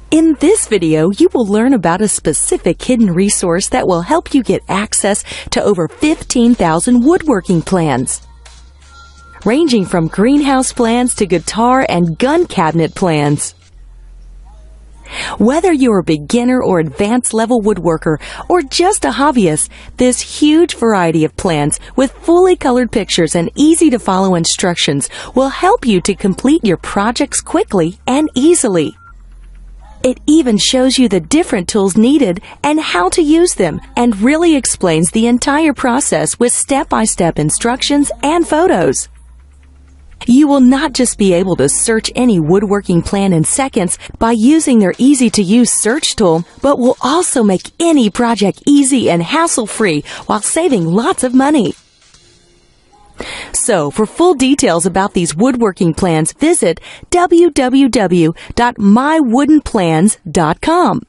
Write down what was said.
In this video, you will learn about a specific hidden resource that will help you get access to over 15,000 woodworking plans, ranging from greenhouse plans to guitar and gun cabinet plans. Whether you're a beginner or advanced level woodworker or just a hobbyist, this huge variety of plans with fully colored pictures and easy to follow instructions will help you to complete your projects quickly and easily. It even shows you the different tools needed and how to use them, and really explains the entire process with step-by-step instructions and photos. You will not just be able to search any woodworking plan in seconds by using their easy-to-use search tool, but will also make any project easy and hassle-free while saving lots of money. So, for full details about these woodworking plans, visit www.mywoodenplans.com.